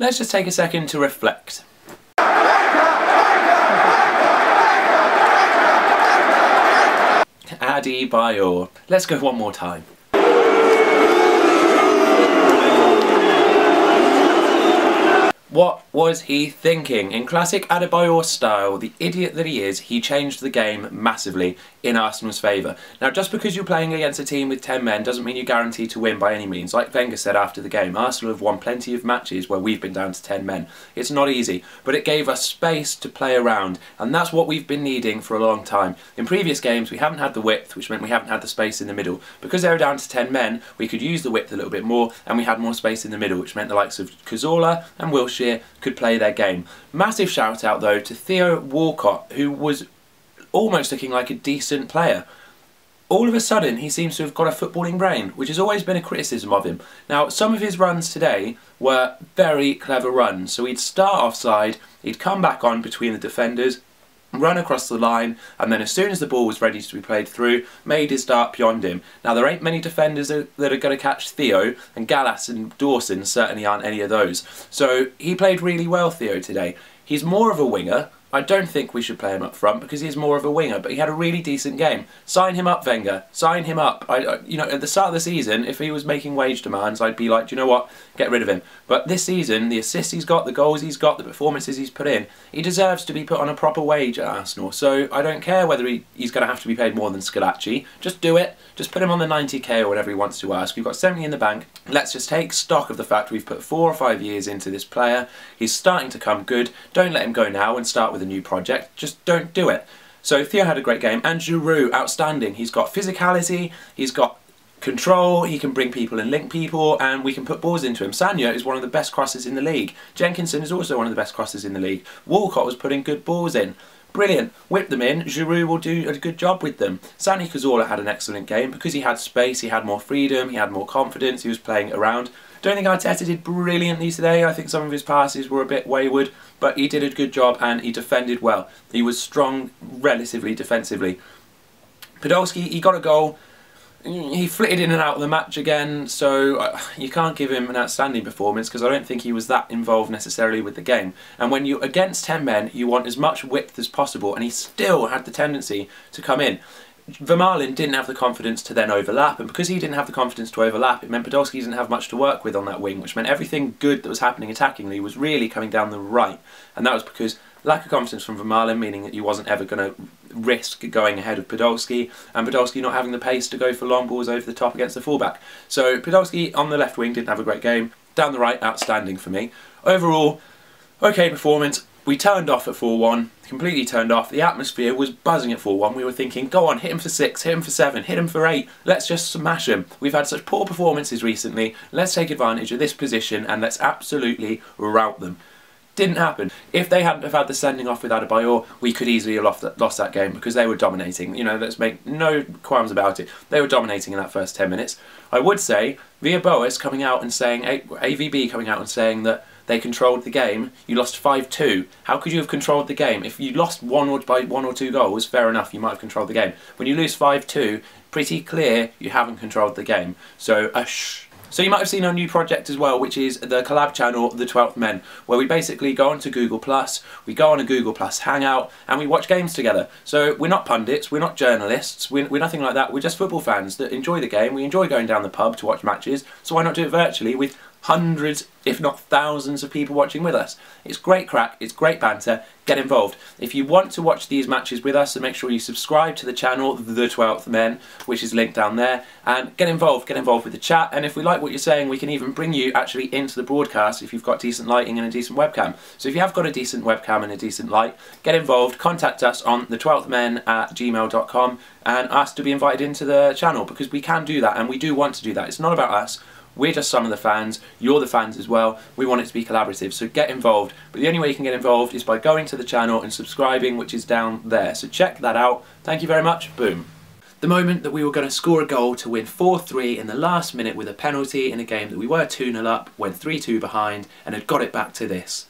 let's just take a second to reflect. Adebayor. Let's go one more time. What was he thinking? In classic Adebayor style, the idiot that he is, he changed the game massively in Arsenal's favour. Now, just because you're playing against a team with 10 men doesn't mean you're guaranteed to win by any means. Like Wenger said after the game, Arsenal have won plenty of matches where we've been down to 10 men. It's not easy, but it gave us space to play around, and that's what we've been needing for a long time. In previous games, we haven't had the width, which meant we haven't had the space in the middle. Because they were down to 10 men, we could use the width a little bit more, and we had more space in the middle, which meant the likes of Cazorla and Wilshere could play their game. Massive shout out though to Theo Walcott, who was almost looking like a decent player. All of a sudden he seems to have got a footballing brain, which has always been a criticism of him. Now, some of his runs today were very clever runs. So he'd start offside, he'd come back on between the defenders, run across the line, and then as soon as the ball was ready to be played through, made his dart beyond him. Now, there ain't many defenders that are going to catch Theo, and Gallas and Dawson certainly aren't any of those. So he played really well, Theo, today. He's more of a winger. I don't think we should play him up front because he's more of a winger, but he had a really decent game. Sign him up, Wenger. Sign him up. You know, at the start of the season, if he was making wage demands, I'd be like, do you know what? Get rid of him. But this season, the assists he's got, the goals he's got, the performances he's put in, he deserves to be put on a proper wage at Arsenal. So I don't care whether he's going to have to be paid more than Scalacci. Just do it. Just put him on the 90k or whatever he wants to ask. We've got 70 in the bank. Let's just take stock of the fact we've put 4 or 5 years into this player. He's starting to come good. Don't let him go now and start with a new project. Just don't do it. So Theo had a great game, and Giroud, outstanding. He's got physicality, he's got control, he can bring people and link people, and we can put balls into him. Sanya is one of the best crosses in the league. Jenkinson is also one of the best crosses in the league. Walcott was putting good balls in. Brilliant. Whip them in. Giroud will do a good job with them. Santi Cazorla had an excellent game because he had space, he had more freedom, he had more confidence, he was playing around. Don't think Arteta did brilliantly today. I think some of his passes were a bit wayward, but he did a good job and he defended well. He was strong relatively defensively. Podolski, he got a goal. He flitted in and out of the match again, so you can't give him an outstanding performance because I don't think he was that involved necessarily with the game. And when you're against 10 men, you want as much width as possible, and he still had the tendency to come in. Vermaelen didn't have the confidence to then overlap, and because he didn't have the confidence to overlap, it meant Podolski didn't have much to work with on that wing, which meant everything good that was happening attackingly was really coming down the right. And that was because lack of confidence from Vermaelen, meaning that he wasn't ever going to risk going ahead of Podolski, and Podolski not having the pace to go for long balls over the top against the fullback. So Podolski on the left wing didn't have a great game. Down the right, outstanding for me. Overall, okay performance. We turned off at 4-1, completely turned off. The atmosphere was buzzing at 4-1. We were thinking, go on, hit him for 6, hit him for 7, hit him for 8. Let's just smash him. We've had such poor performances recently. Let's take advantage of this position and let's absolutely rout them. Didn't happen. If they hadn't have had the sending off with Adebayor, we could easily have lost that game because they were dominating. You know, let's make no qualms about it. They were dominating in that first 10 minutes. I would say, via Boas coming out and saying, AVB coming out and saying that they controlled the game. You lost 5-2. How could you have controlled the game? If you lost by 1 or 2 goals, fair enough, you might have controlled the game. When you lose 5-2, pretty clear you haven't controlled the game. So, So you might have seen our new project as well, which is the collab channel, The 12th Men, where we basically go onto Google+, we go on a Google+ hangout, and we watch games together. So we're not pundits, we're not journalists, we're nothing like that. We're just football fans that enjoy the game. We enjoy going down the pub to watch matches, so why not do it virtually with hundreds, if not thousands of people watching with us. It's great crack, it's great banter, get involved. If you want to watch these matches with us, so make sure you subscribe to the channel, The 12th Men, which is linked down there, and get involved with the chat, and if we like what you're saying, we can even bring you actually into the broadcast if you've got decent lighting and a decent webcam. So if you have got a decent webcam and a decent light, get involved, contact us on the12thmen@gmail.com and ask to be invited into the channel, because we can do that, and we do want to do that. It's not about us. We're just some of the fans, you're the fans as well, we want it to be collaborative, so get involved. But the only way you can get involved is by going to the channel and subscribing, which is down there. So check that out. Thank you very much. Boom. The moment that we were going to score a goal to win 4-3 in the last minute with a penalty in a game that we were 2-0 up, went 3-2 behind, and had got it back to this.